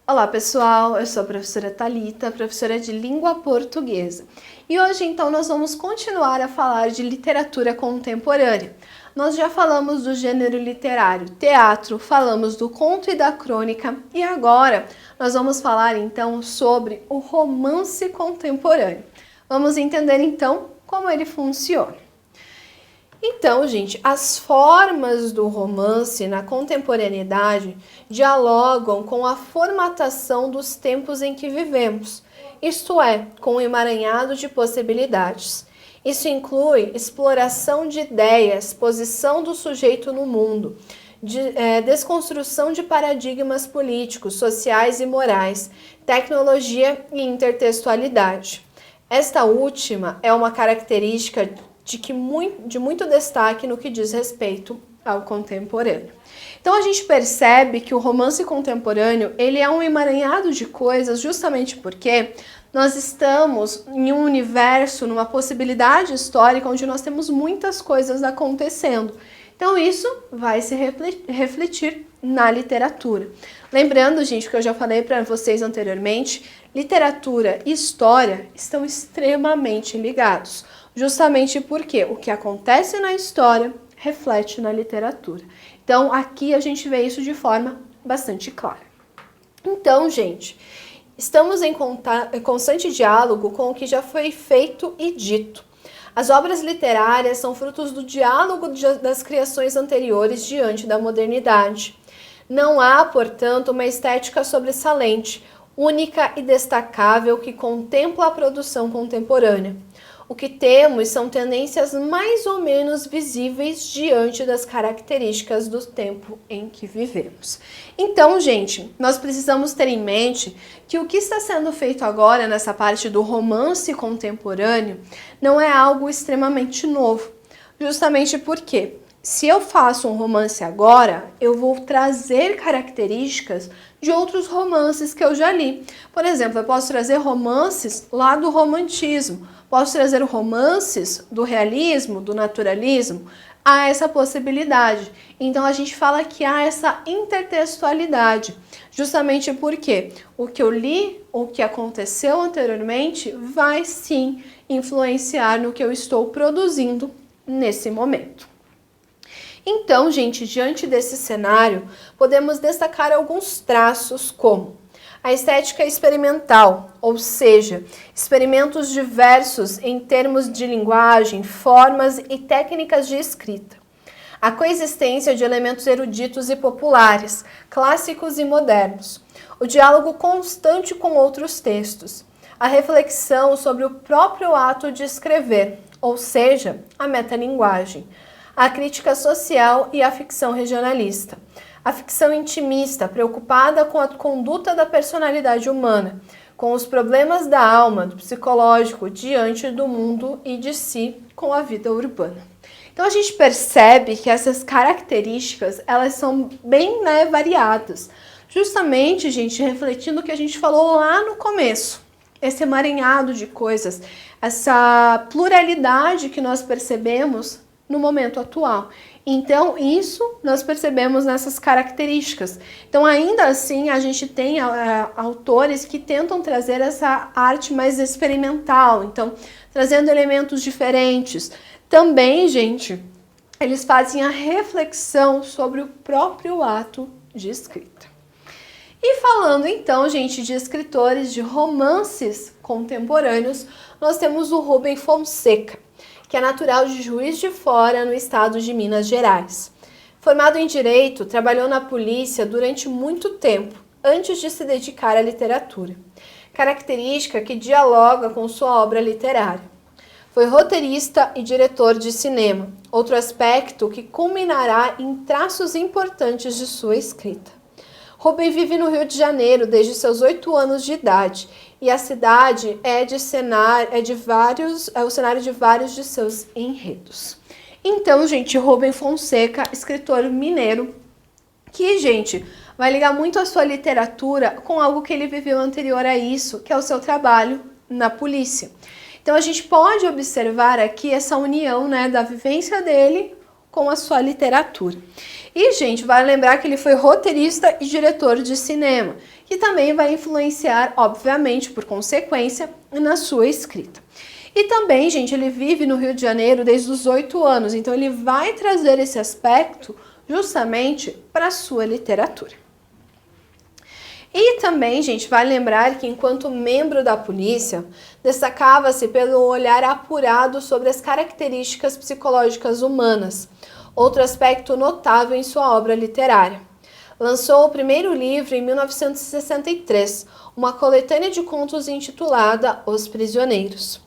Olá pessoal, eu sou a professora Thalita, professora de língua portuguesa. E hoje então nós vamos continuar a falar de literatura contemporânea. Nós já falamos do gênero literário teatro, falamos do conto e da crônica e agora nós vamos falar então sobre o romance contemporâneo. Vamos entender então como ele funciona. Então, gente, as formas do romance na contemporaneidade dialogam com a formatação dos tempos em que vivemos, isto é, com um emaranhado de possibilidades. Isso inclui exploração de ideias, posição do sujeito no mundo, desconstrução de paradigmas políticos, sociais e morais, tecnologia e intertextualidade. Esta última é uma característica de muito destaque no que diz respeito ao contemporâneo. Então a gente percebe que o romance contemporâneo ele é um emaranhado de coisas justamente porque nós estamos em um universo, numa possibilidade histórica onde nós temos muitas coisas acontecendo. Então isso vai se refletir na literatura. Lembrando, gente, que eu já falei para vocês anteriormente, literatura e história estão extremamente ligados. Justamente porque o que acontece na história reflete na literatura. Então, aqui a gente vê isso de forma bastante clara. Então, gente, estamos em constante diálogo com o que já foi feito e dito. As obras literárias são frutos do diálogo das criações anteriores diante da modernidade. Não há, portanto, uma estética sobressalente, única e destacável que contempla a produção contemporânea. O que temos são tendências mais ou menos visíveis diante das características do tempo em que vivemos. Então, gente, nós precisamos ter em mente que o que está sendo feito agora nessa parte do romance contemporâneo não é algo extremamente novo. Justamente porque, se eu faço um romance agora, eu vou trazer características de outros romances que eu já li. Por exemplo, eu posso trazer romances lá do romantismo, posso trazer romances do realismo, do naturalismo, há essa possibilidade. Então a gente fala que há essa intertextualidade, justamente porque o que eu li, o que aconteceu anteriormente, vai sim influenciar no que eu estou produzindo nesse momento. Então, gente, diante desse cenário, podemos destacar alguns traços como a estética experimental, ou seja, experimentos diversos em termos de linguagem, formas e técnicas de escrita. A coexistência de elementos eruditos e populares, clássicos e modernos. O diálogo constante com outros textos. A reflexão sobre o próprio ato de escrever, ou seja, a metalinguagem. A crítica social e a ficção regionalista. A ficção intimista, preocupada com a conduta da personalidade humana, com os problemas da alma, do psicológico, diante do mundo e de si, com a vida urbana. Então a gente percebe que essas características, elas são bem variadas. Justamente, gente, refletindo o que a gente falou lá no começo. Esse emaranhado de coisas, essa pluralidade que nós percebemos no momento atual. Então, isso nós percebemos nessas características. Então, ainda assim, a gente tem autores que tentam trazer essa arte mais experimental, então, trazendo elementos diferentes. Também, gente, eles fazem a reflexão sobre o próprio ato de escrita. E falando, então, gente, de escritores de romances contemporâneos, nós temos o Rubem Fonseca, que é natural de Juiz de Fora, no estado de Minas Gerais. Formado em Direito, trabalhou na polícia durante muito tempo, antes de se dedicar à literatura, característica que dialoga com sua obra literária. Foi roteirista e diretor de cinema, outro aspecto que culminará em traços importantes de sua escrita. Rubem vive no Rio de Janeiro desde seus 8 anos de idade e a cidade é o cenário de vários de seus enredos. Então, gente, Rubem Fonseca, escritor mineiro, que, gente, vai ligar muito a sua literatura com algo que ele viveu anterior a isso, que é o seu trabalho na polícia. Então, a gente pode observar aqui essa união, da vivência dele com a sua literatura. E, gente, vale lembrar que ele foi roteirista e diretor de cinema. que também vai influenciar, obviamente, por consequência, na sua escrita. E também, gente, ele vive no Rio de Janeiro desde os 8 anos, então ele vai trazer esse aspecto justamente para a sua literatura. E também, gente, vale lembrar que enquanto membro da polícia, destacava-se pelo olhar apurado sobre as características psicológicas humanas, outro aspecto notável em sua obra literária. Lançou o primeiro livro em 1963, uma coletânea de contos intitulada Os Prisioneiros.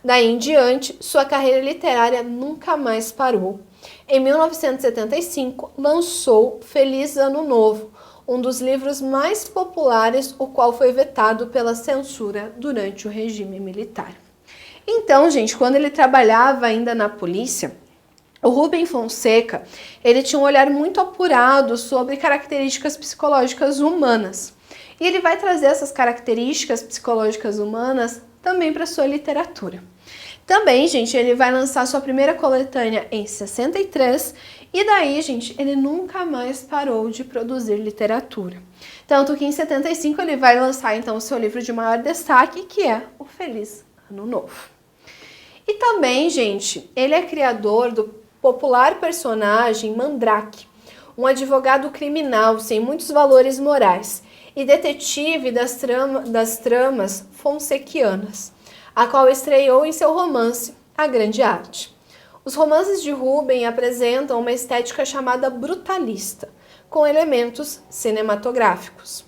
Daí em diante, sua carreira literária nunca mais parou. Em 1975, lançou Feliz Ano Novo, um dos livros mais populares, o qual foi vetado pela censura durante o regime militar. Então, gente, quando ele trabalhava ainda na polícia, o Rubem Fonseca, ele tinha um olhar muito apurado sobre características psicológicas humanas. E ele vai trazer essas características psicológicas humanas também para sua literatura. Também, gente, ele vai lançar sua primeira coletânea em 63 e daí, gente, ele nunca mais parou de produzir literatura. Tanto que em 75 ele vai lançar, então, o seu livro de maior destaque, que é O Feliz Ano Novo. E também, gente, ele é criador do popular personagem Mandrake, um advogado criminal sem muitos valores morais e detetive das tramas fonsequianas, a qual estreou em seu romance A Grande Arte. Os romances de Rubem apresentam uma estética chamada brutalista, com elementos cinematográficos.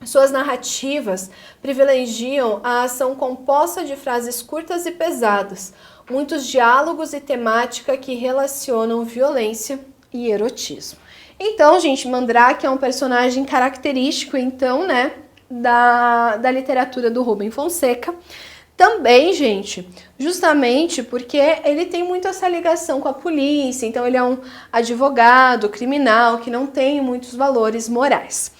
Suas narrativas privilegiam a ação composta de frases curtas e pesadas, muitos diálogos e temática que relacionam violência e erotismo. Então, gente, Mandrake é um personagem característico, então, né, da literatura do Rubem Fonseca. Também, gente, justamente porque ele tem muito essa ligação com a polícia, então ele é um advogado criminal que não tem muitos valores morais.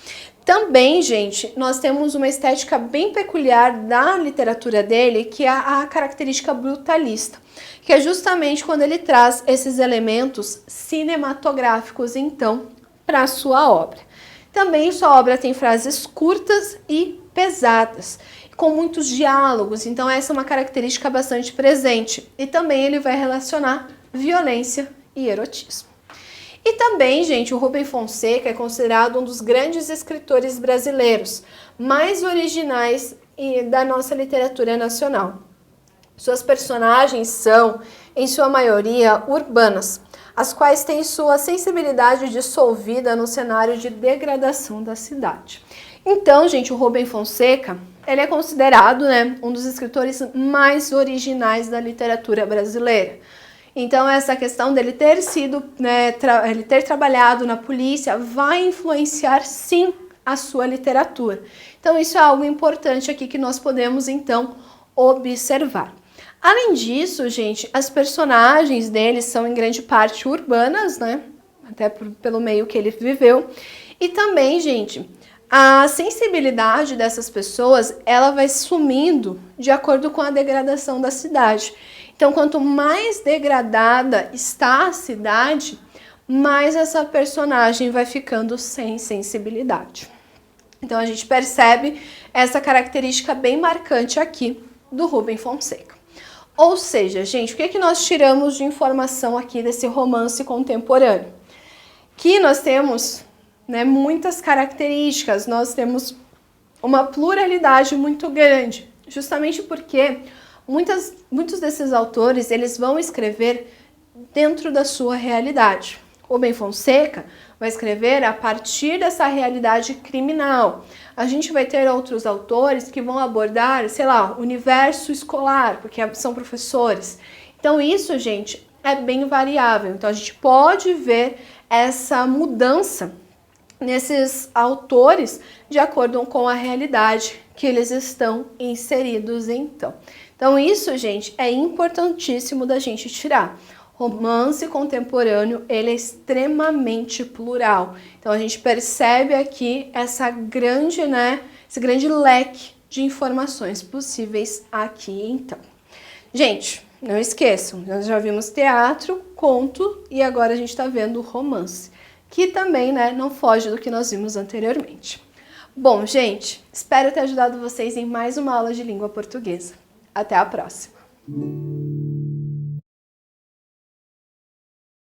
Também, gente, nós temos uma estética bem peculiar da literatura dele, que é a característica brutalista, que é justamente quando ele traz esses elementos cinematográficos, então, para a sua obra. Também sua obra tem frases curtas e pesadas, com muitos diálogos, então essa é uma característica bastante presente. E também ele vai relacionar violência e erotismo. E também, gente, o Rubem Fonseca é considerado um dos grandes escritores brasileiros, mais originais da nossa literatura nacional. Suas personagens são, em sua maioria, urbanas, as quais têm sua sensibilidade dissolvida no cenário de degradação da cidade. Então, gente, o Rubem Fonseca, ele é considerado, né, um dos escritores mais originais da literatura brasileira. Então, essa questão dele ter sido, né, ele ter trabalhado na polícia vai influenciar, sim, a sua literatura. Então, isso é algo importante aqui que nós podemos, então, observar. Além disso, gente, as personagens dele são em grande parte urbanas, né, até pelo meio que ele viveu. E também, gente, a sensibilidade dessas pessoas, ela vai sumindo de acordo com a degradação da cidade. Então, quanto mais degradada está a cidade, mais essa personagem vai ficando sem sensibilidade. Então, a gente percebe essa característica bem marcante aqui do Rubem Fonseca. Ou seja, gente, o que nós tiramos de informação aqui desse romance contemporâneo? Que nós temos, né, muitas características, nós temos uma pluralidade muito grande, justamente porque muitos desses autores, eles vão escrever dentro da sua realidade. Rubem Fonseca vai escrever a partir dessa realidade criminal. A gente vai ter outros autores que vão abordar, sei lá, o universo escolar, porque são professores. Então isso, gente, é bem variável. Então a gente pode ver essa mudança nesses autores de acordo com a realidade que eles estão inseridos então. Então isso, gente, é importantíssimo da gente tirar. Romance contemporâneo, ele é extremamente plural. Então a gente percebe aqui esse grande leque de informações possíveis aqui então. Gente, não esqueçam, nós já vimos teatro, conto e agora a gente está vendo romance, que também, né, não foge do que nós vimos anteriormente. Bom, gente, espero ter ajudado vocês em mais uma aula de língua portuguesa. Até a próxima!